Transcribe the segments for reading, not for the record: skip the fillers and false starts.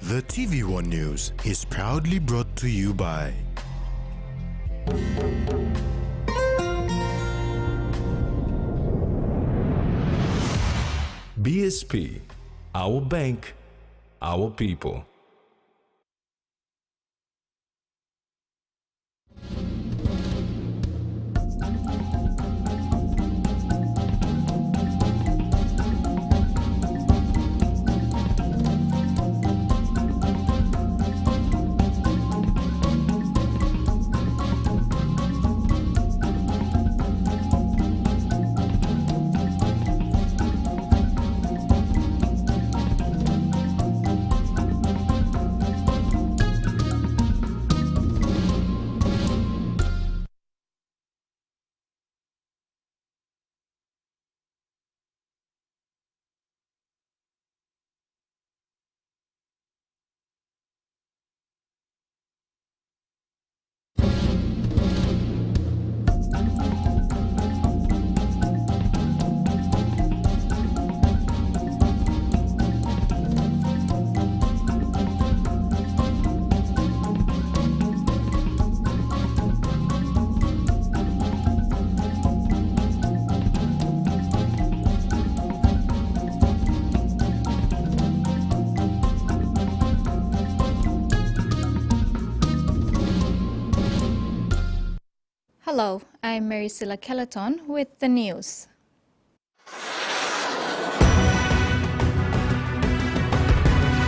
The TVWAN News is proudly brought to you by BSP, our bank, our people. Hello, I'm Maricela Kelleton with the news.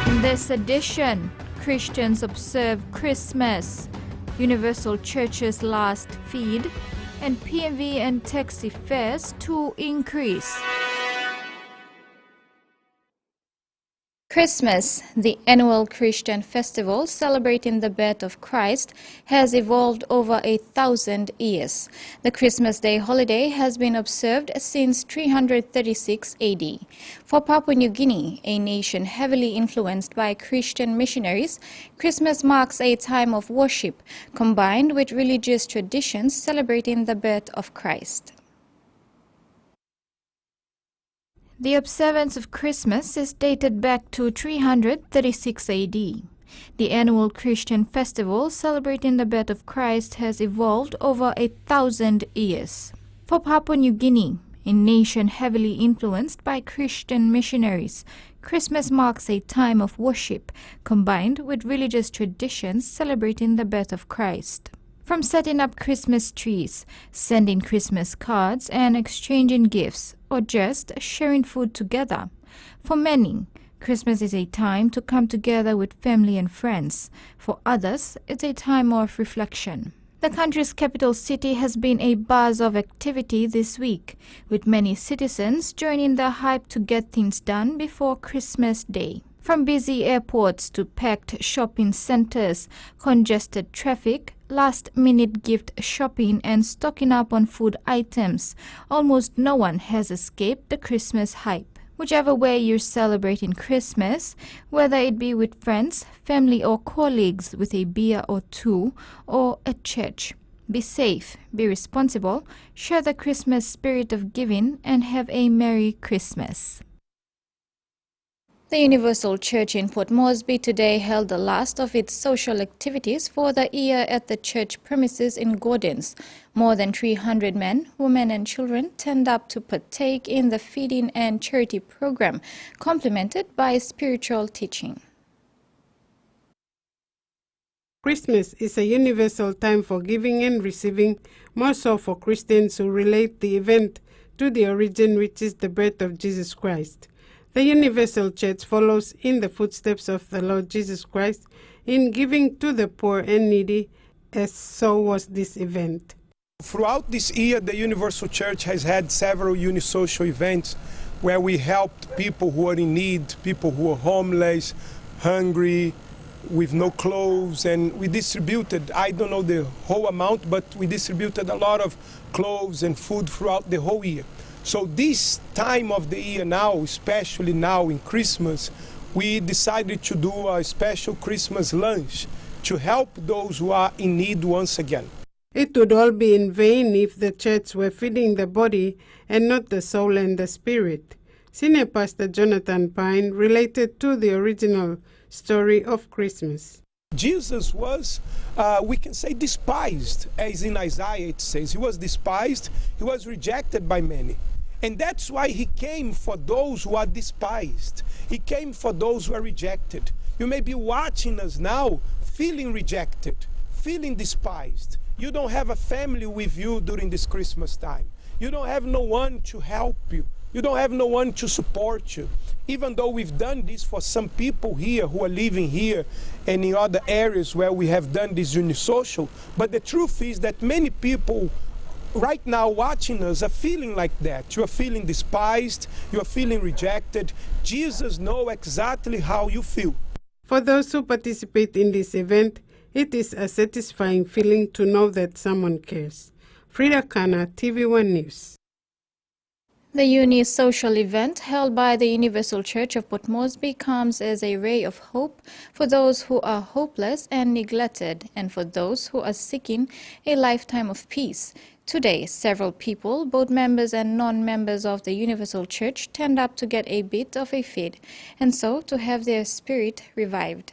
In this edition, Christians observe Christmas, Universal Church's last feed, and PNG and taxi fares to increase. Christmas, the annual Christian festival celebrating the birth of Christ, has evolved over 1,000 years. The Christmas Day holiday has been observed since 336 AD. For Papua New Guinea, a nation heavily influenced by Christian missionaries, Christmas marks a time of worship combined with religious traditions celebrating the birth of Christ. The observance of Christmas is dated back to 336 AD. The annual Christian festival celebrating the birth of Christ has evolved over 1,000 years. For Papua New Guinea, a nation heavily influenced by Christian missionaries, Christmas marks a time of worship combined with religious traditions celebrating the birth of Christ. From setting up Christmas trees, sending Christmas cards, and exchanging gifts, or just sharing food together. For many, Christmas is a time to come together with family and friends. For others, it's a time of reflection. The country's capital city has been a buzz of activity this week, with many citizens joining the hype to get things done before Christmas Day. From busy airports to packed shopping centers, congested traffic, last-minute gift shopping and stocking up on food items, almost no one has escaped the Christmas hype. Whichever way you're celebrating Christmas, whether it be with friends, family or colleagues with a beer or two, or at church, be safe, be responsible, share the Christmas spirit of giving, and have a Merry Christmas. The Universal Church in Port Moresby today held the last of its social activities for the year at the church premises in Gordons. More than 300 men, women and children turned up to partake in the feeding and charity program, complemented by spiritual teaching. Christmas is a universal time for giving and receiving, more so for Christians who relate the event to the origin, which is the birth of Jesus Christ. The Universal Church follows in the footsteps of the Lord Jesus Christ in giving to the poor and needy, as so was this event. Throughout this year, the Universal Church has had several unisocial events where we helped people who are in need, people who are homeless, hungry, with no clothes, and we distributed, I don't know the whole amount, but we distributed a lot of clothes and food throughout the whole year. So this time of the year now, especially now in Christmas, we decided to do a special Christmas lunch to help those who are in need once again. It would all be in vain if the church were feeding the body and not the soul and the spirit. Senior Pastor Jonathan Pine related to the original story of Christmas. Jesus was, we can say, despised, as in Isaiah it says. He was despised, he was rejected by many. And that's why he came for those who are despised. He came for those who are rejected. You may be watching us now feeling rejected, feeling despised. You don't have a family with you during this Christmas time. You don't have no one to help you. You don't have no one to support you. Even though we've done this for some people here who are living here and in other areas where we have done this unisocial, but the truth is that many people right now watching us are feeling like that. You are feeling despised, you are feeling rejected. Jesus knows exactly how you feel. For those who participate in this event, it is a satisfying feeling to know that someone cares. Frida Kana, TVWAN News. The uni-social event held by the Universal Church of Port Moresby comes as a ray of hope for those who are hopeless and neglected, and for those who are seeking a lifetime of peace. Today, several people, both members and non-members of the Universal Church, turned up to get a bit of a feed, and so to have their spirit revived.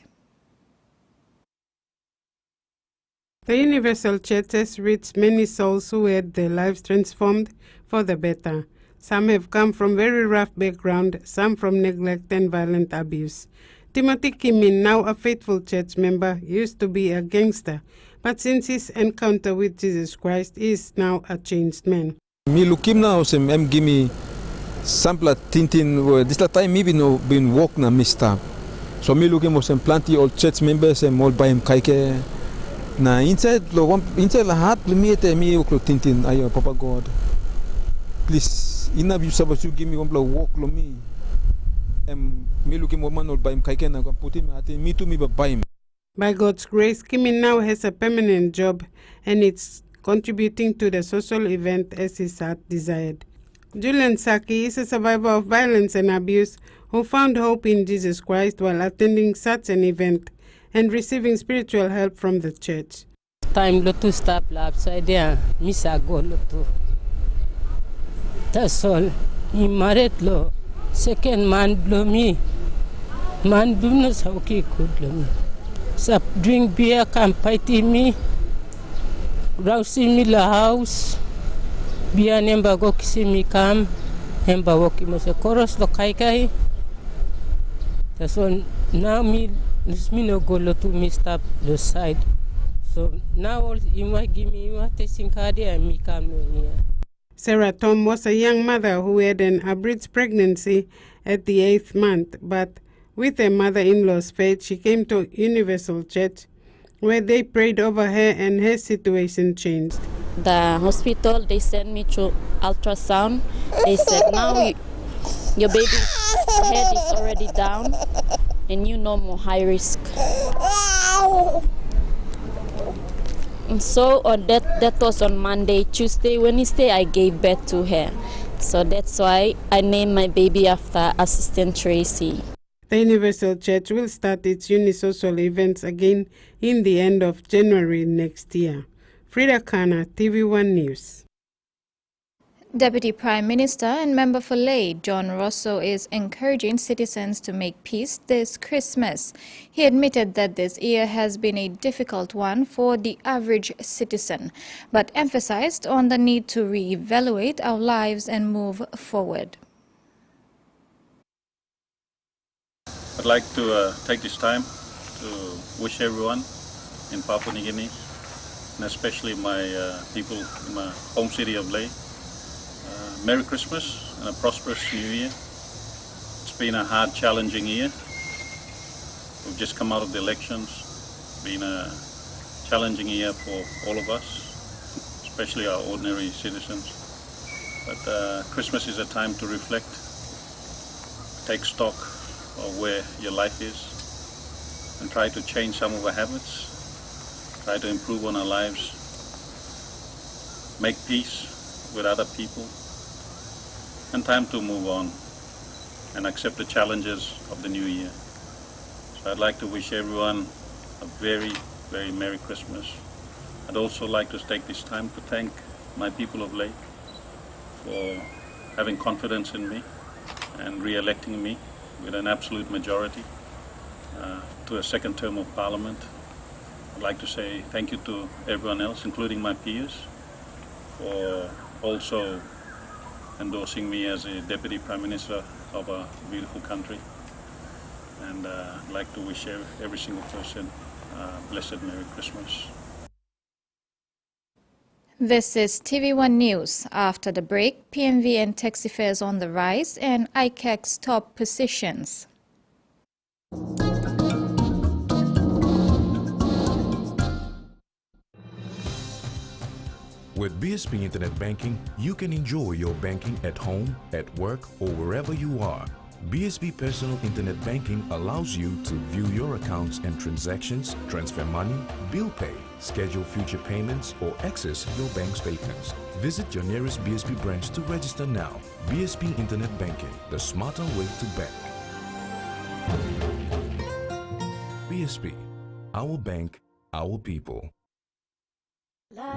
The Universal Church has reached many souls who had their lives transformed for the better. Some have come from very rough background, some from neglect and violent abuse. Timothy Kimin, now a faithful church member, used to be a gangster, but since his encounter with Jesus Christ, he is now a changed man. Me lukim na sem em gimi sampla tintin this time me been walk na mista. So me lukim was plenty old church members and all by him kaike na inside la heart me tintin ayo Papa God. Please, ina you supposed to give me one walk lo me. Me looking woman or by him kaiken and put him at me to me by him. By God's grace, Kimin now has a permanent job and it's contributing to the social event as his heart desired. Julian Saki is a survivor of violence and abuse who found hope in Jesus Christ while attending such an event and receiving spiritual help from the church. Time to stop upside down, miss a go to. That's all. He married lo. Second man blow me. Man do not how he could blow me. So drink beer, come fighting me. Rousing me la house. Beer nemba go kissing me come. Nemba walking me se chorus lo kai kai. That's all. Now me no go lo to me stop the side. So now all you might give me what testing card and me come here. Sarah Tom was a young mother who had an abridged pregnancy at the 8th month, but with her mother-in-law's faith, she came to Universal Church, where they prayed over her and her situation changed. The hospital, they sent me to ultrasound. They said, now your baby's head is already down and you no more high risk. And so that was on Monday. Tuesday, Wednesday, I gave birth to her. So that's why I named my baby after Assistant Tracy. The Universal Church will start its unisocial events again in the end of January next year. Frida Kana, TVWAN News. Deputy Prime Minister and member for Lae, John Rosso, is encouraging citizens to make peace this Christmas. He admitted that this year has been a difficult one for the average citizen, but emphasized on the need to re-evaluate our lives and move forward. I'd like to take this time to wish everyone in Papua New Guinea, and especially my people in my home city of Lae, Merry Christmas and a prosperous New Year. It's been a hard, challenging year. We've just come out of the elections. It's been a challenging year for all of us, especially our ordinary citizens. But Christmas is a time to reflect, take stock of where your life is, and try to change some of our habits, try to improve on our lives, make peace with other people, and time to move on and accept the challenges of the new year. So I'd like to wish everyone a very, very Merry Christmas. I'd also like to take this time to thank my people of Lae for having confidence in me and re-electing me with an absolute majority to a second term of Parliament. I'd like to say thank you to everyone else, including my peers, for also endorsing me as a Deputy Prime Minister of a beautiful country. And I'd like to wish every single person a blessed Merry Christmas. This is TVWAN News. After the break, PNV and taxi fares on the rise and ICAC's top positions. With BSP Internet Banking, you can enjoy your banking at home, at work, or wherever you are. BSP Personal Internet Banking allows you to view your accounts and transactions, transfer money, bill pay, schedule future payments, or access your bank statements. Visit your nearest BSP branch to register now. BSP Internet Banking, the smarter way to bank. BSP, our bank, our people.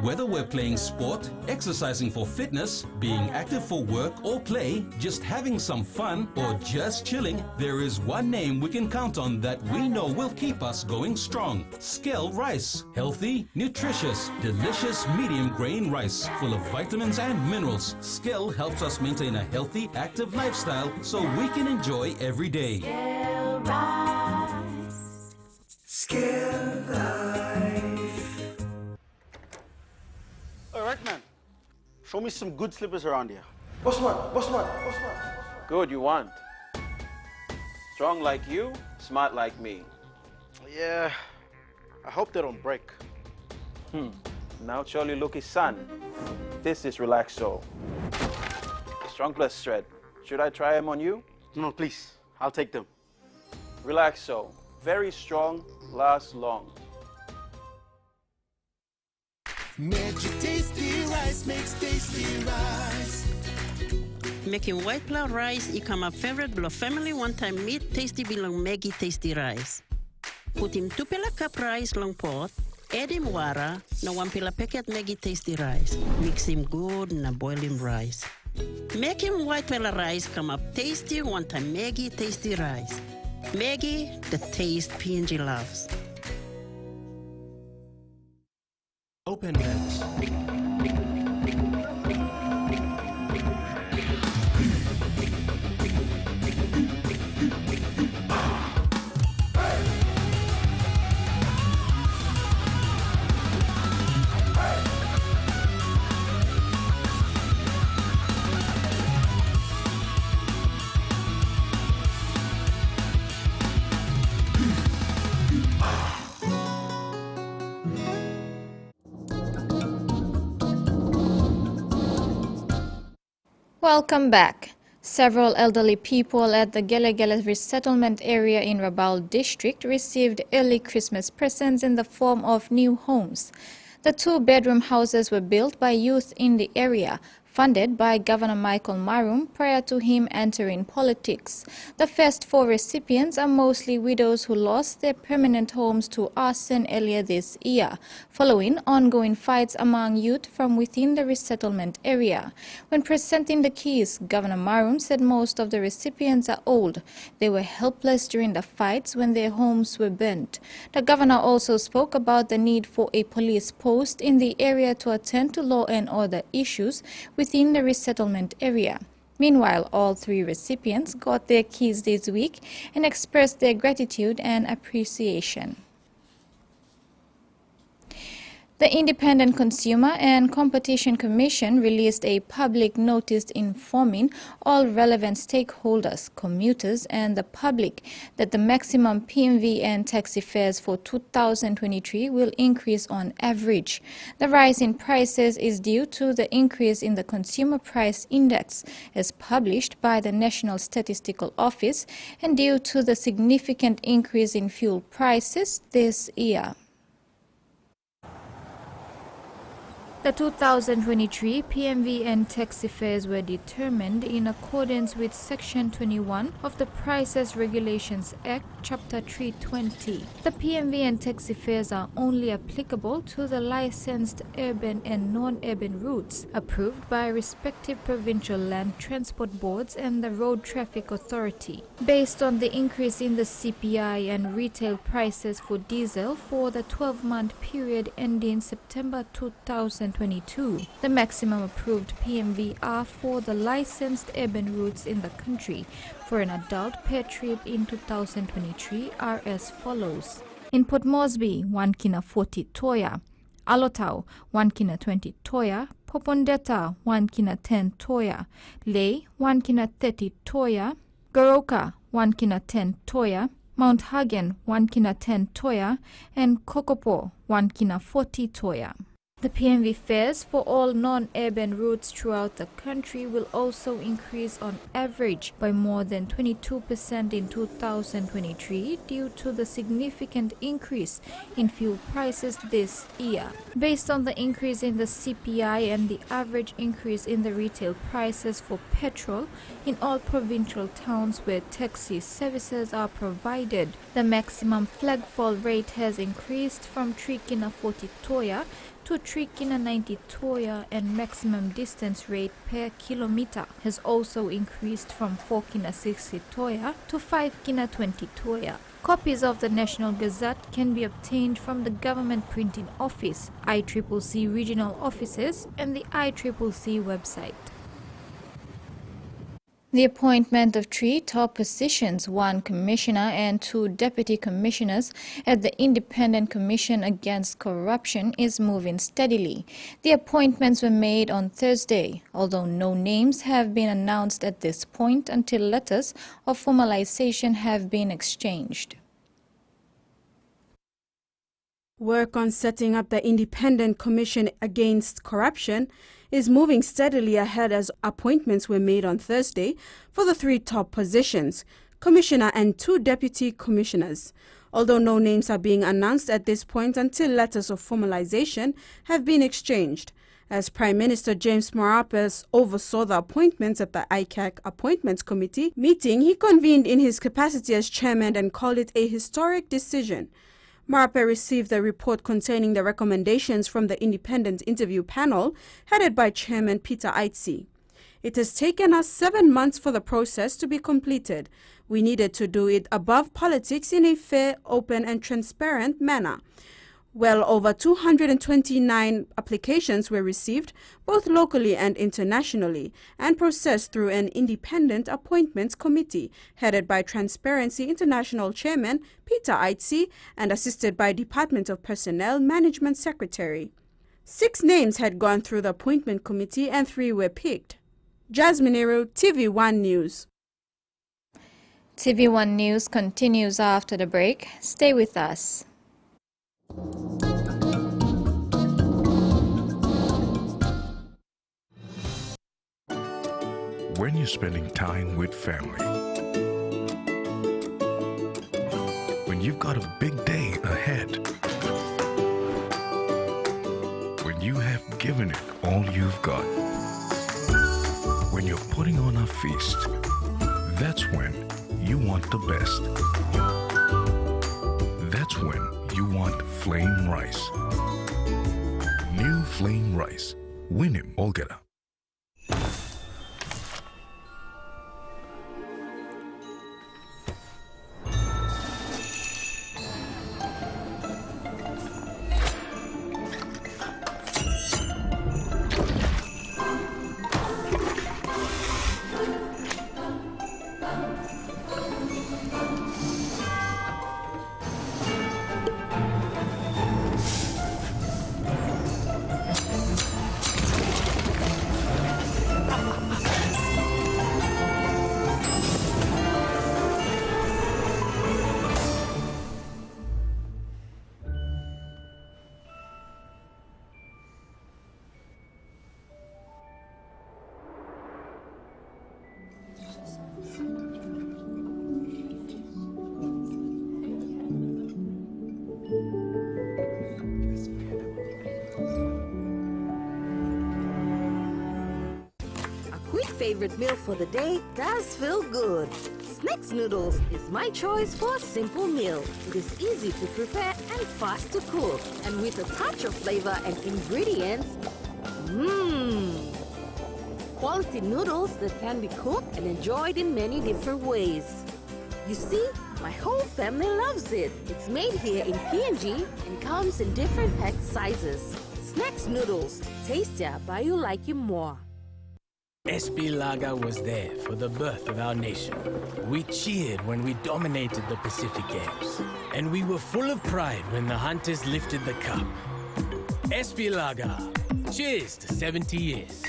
Whether we're playing sport, exercising for fitness, being active for work or play, just having some fun, or just chilling, there is one name we can count on that we know will keep us going strong. Skell Rice. Healthy, nutritious, delicious medium grain rice full of vitamins and minerals. Skell helps us maintain a healthy, active lifestyle so we can enjoy every day. Skell Rice. Skell Rice. Alright, man. Show me some good slippers around here. Boss man, boss man, boss man. Good, you want. Strong like you, smart like me. Yeah, I hope they don't break. Now surely look his son. This is Relaxo. Strong plus thread. Should I try him on you? No, please. I'll take them. Relaxo. Very strong, lasts long. Magic tasty rice makes tasty rice. Making white flour rice become a favorite below family one-time meat tasty belong Maggie tasty rice. Put him 2 pila cup rice long pot, add him water, na 1 pila packet Maggie tasty rice. Mix him good na boil him rice. Make him white pila rice come up tasty one-time Maggie tasty rice. Maggie, the taste PNG loves. Open bets. Welcome back. Several elderly people at the Gelegele resettlement area in Rabaul district received early Christmas presents in the form of new homes. The 2-bedroom houses were built by youth in the area, funded by Governor Michael Marum prior to him entering politics. The first 4 recipients are mostly widows who lost their permanent homes to arson earlier this year, following ongoing fights among youth from within the resettlement area. When presenting the keys, Governor Marum said most of the recipients are old. They were helpless during the fights when their homes were burnt. The governor also spoke about the need for a police post in the area to attend to law and order issues within the resettlement area. Meanwhile, all 3 recipients got their keys this week and expressed their gratitude and appreciation. The Independent Consumer and Competition Commission released a public notice informing all relevant stakeholders, commuters and the public that the maximum PNV and taxi fares for 2023 will increase on average. The rise in prices is due to the increase in the Consumer Price Index as published by the National Statistical Office and due to the significant increase in fuel prices this year. The 2023 PMVN taxi fares were determined in accordance with Section 21 of the Prices Regulations Act, Chapter 320. The PMVN taxi fares are only applicable to the licensed urban and non-urban routes approved by respective provincial land transport boards and the Road Traffic Authority. Based on the increase in the CPI and retail prices for diesel for the 12-month period ending September 2022, the maximum approved PMVR for the licensed urban routes in the country for an adult per trip in 2023 are as follows. In Port Moresby, 1 kina 40 toya. Alotau, 1 kina 20 toya. Popondetta, 1 kina 10 toya. Ley, 1 kina 30 toya. Goroka, 1 kina 10 toya. Mount Hagen, 1 kina 10 toya. And Kokopo, 1 kina 40 toya. The PMV fares for all non-urban routes throughout the country will also increase on average by more than 22% in 2023 due to the significant increase in fuel prices this year. Based on the increase in the CPI and the average increase in the retail prices for petrol in all provincial towns where taxi services are provided, the maximum flagfall rate has increased from 3 kina 40 toya to 3 kina 90 toya, and maximum distance rate per kilometer has also increased from 4 kina 60 toya to 5 kina 20 toya. Copies of the National Gazette can be obtained from the Government Printing Office, ICCC regional offices, and the ICCC website. The appointment of 3 top positions, 1 commissioner and 2 deputy commissioners at the Independent Commission Against Corruption, is moving steadily. The appointments were made on Thursday, although no names have been announced at this point until letters of formalization have been exchanged. Work on setting up the Independent Commission Against Corruption is moving steadily ahead as appointments were made on Thursday for the 3 top positions, commissioner and 2 deputy commissioners. Although no names are being announced at this point until letters of formalization have been exchanged. As Prime Minister James Marape oversaw the appointments at the ICAC Appointments Committee meeting, he convened in his capacity as chairman and called it a historic decision. Marape received the report containing the recommendations from the independent interview panel headed by Chairman Peter Aitsi. It has taken us 7 months for the process to be completed. We needed to do it above politics in a fair, open and transparent manner. Well over 229 applications were received, both locally and internationally, and processed through an independent appointments committee headed by Transparency International Chairman Peter Aitsi and assisted by Department of Personnel Management Secretary. 6 names had gone through the appointment committee and 3 were picked. Jasmine Eru, TVWAN News. TVWAN News continues after the break. Stay with us. When you're spending time with family, when you've got a big day ahead, when you have given it all you've got, when you're putting on a feast, that's when you want the best. That's when you want flame rice. New flame rice. Win him, Olgeta. favorite meal for the day does feel good. Snacks noodles is my choice for a simple meal. It is easy to prepare and fast to cook. And with a touch of flavor and ingredients, quality noodles that can be cooked and enjoyed in many different ways. You see, my whole family loves it. It's made here in PNG and comes in different pack sizes. Snacks noodles, tastier but you like it more. SP Lager was there for the birth of our nation. We cheered when we dominated the Pacific Games. And we were full of pride when the Hunters lifted the cup. SP Lager. Cheers to 70 years.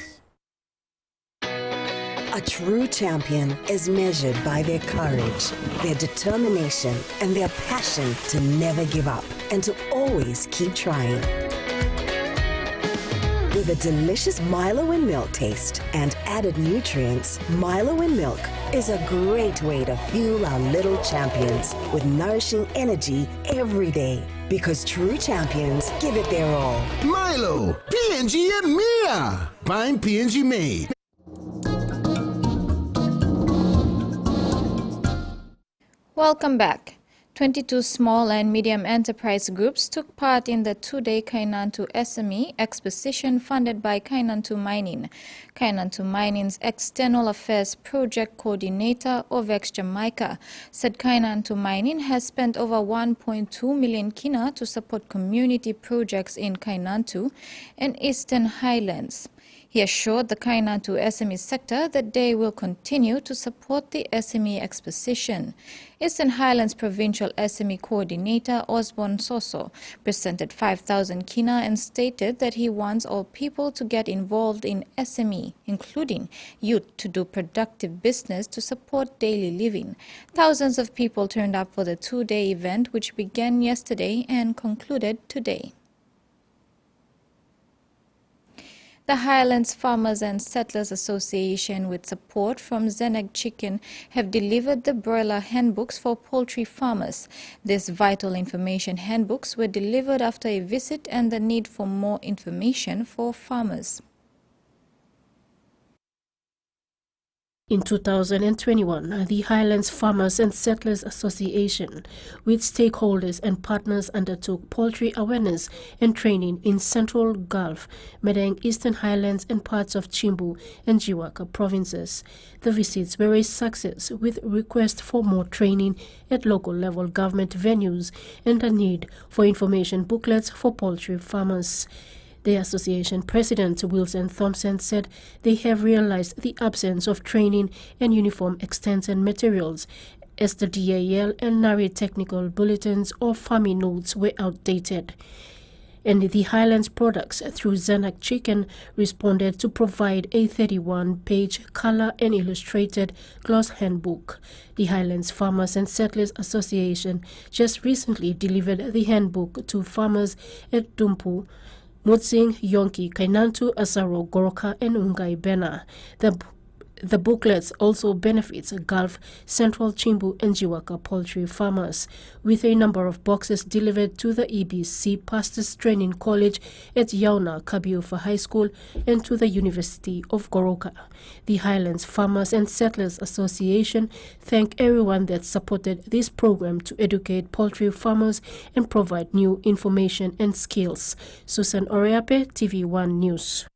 A true champion is measured by their courage, their determination, and their passion to never give up and to always keep trying. With a delicious Milo in milk taste and added nutrients, Milo in milk is a great way to fuel our little champions with nourishing energy every day. Because true champions give it their all. Milo, PNG and Mia. Find PNG made. Welcome back. 22 small and medium enterprise groups took part in the two-day Kainantu SME exposition funded by Kainantu Mining. Kainantu Mining's External Affairs Project Coordinator, Ovex Jamaica, said Kainantu Mining has spent over 1.2 million kina to support community projects in Kainantu and Eastern Highlands. He assured the Kainantu SME sector that they will continue to support the SME exposition. Eastern Highlands Provincial SME Coordinator Osborne Soso presented 5,000 kina and stated that he wants all people to get involved in SME, including youth, to do productive business to support daily living. Thousands of people turned up for the two-day event, which began yesterday and concluded today. The Highlands Farmers and Settlers Association, with support from Zeneg Chicken, have delivered the broiler handbooks for poultry farmers. These vital information handbooks were delivered after a visit and the need for more information for farmers. In 2021, the Highlands Farmers and Settlers Association, with stakeholders and partners, undertook poultry awareness and training in Central Gulf, Medang, Eastern Highlands and parts of Chimbu and Jiwaka provinces. The visits were a success, with requests for more training at local level government venues and a need for information booklets for poultry farmers. The association president, Wilson Thompson, said they have realized the absence of training and uniform extension materials, as the DAL and NARI technical bulletins or FAMI notes were outdated. And the Highlands Products, through Zanak Chicken, responded to provide a 31-page color and illustrated gloss handbook. The Highlands Farmers and Settlers Association just recently delivered the handbook to farmers at Dumpu, Mutsing, Yonki, Kainantu, Asaro, Goroka, and Ungai Bena. The booklets also benefits Gulf, Central Chimbu, and Jiwaka poultry farmers, with a number of boxes delivered to the EBC Pastors Training College at Yauna Kabiufa High School and to the University of Goroka. The Highlands Farmers and Settlers Association thank everyone that supported this program to educate poultry farmers and provide new information and skills. Susan Oriape, TVWAN News.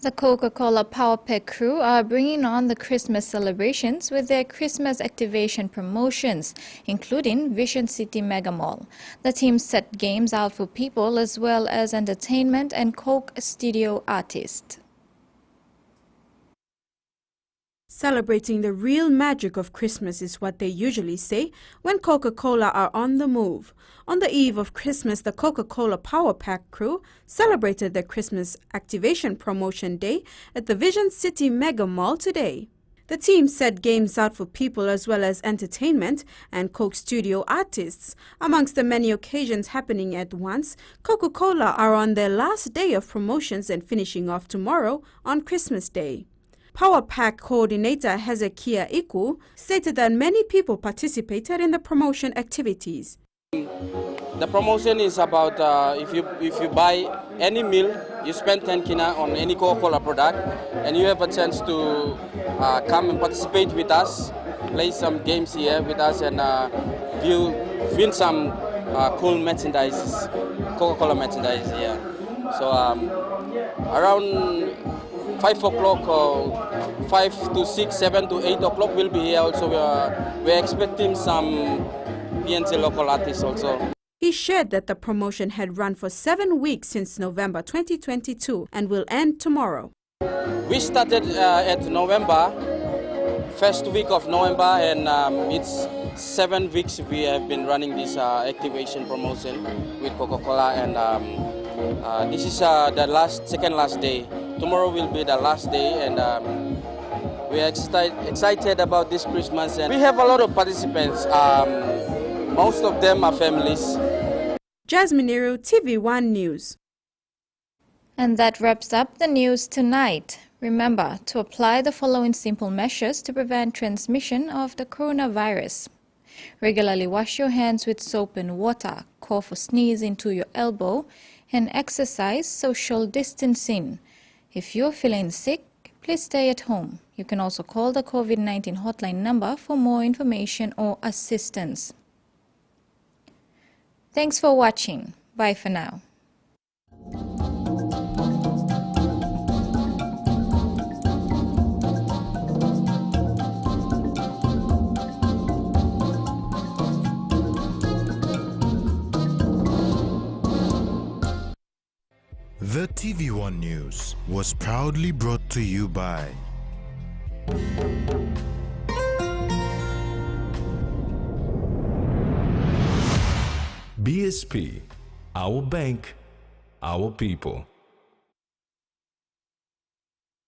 The Coca-Cola Power Pack crew are bringing on the Christmas celebrations with their Christmas activation promotions, including Vision City Mega Mall. The team set games out for people as well as entertainment and Coke studio artists. Celebrating the real magic of Christmas is what they usually say when Coca-Cola are on the move. On the eve of Christmas, the Coca-Cola Power Pack crew celebrated their Christmas activation promotion day at the Vision City Mega Mall today. The team set games out for people as well as entertainment and Coke studio artists. Amongst the many occasions happening at once, Coca-Cola are on their last day of promotions and finishing off tomorrow on Christmas Day. Power Pack coordinator Hezekiah Iku stated that many people participated in the promotion activities. The promotion is about if you buy any meal, you spend 10 kina on any Coca-Cola product, and you have a chance to come and participate with us, play some games here with us, and win some cool merchandise, Coca-Cola merchandise here. So around 5 o'clock, or 5 to 6, 7 to 8 o'clock, we'll be here also. We're expecting some PNG local artists also. He shared that the promotion had run for 7 weeks since November 2022 and will end tomorrow. We started at November, first week of November, and it's 7 weeks we have been running this activation promotion with Coca-Cola, and this is the second last day. Tomorrow will be the last day, and we are excited about this Christmas. And we have a lot of participants. Most of them are families. Jasmine Nero, TVWAN News. And that wraps up the news tonight. Remember to apply the following simple measures to prevent transmission of the coronavirus. Regularly wash your hands with soap and water, cough or sneeze into your elbow, and exercise social distancing. If you're feeling sick, please stay at home. You can also call the COVID-19 hotline number for more information or assistance. Thanks for watching. Bye for now. The TVWAN News was proudly brought to you by BSP, our bank, our people.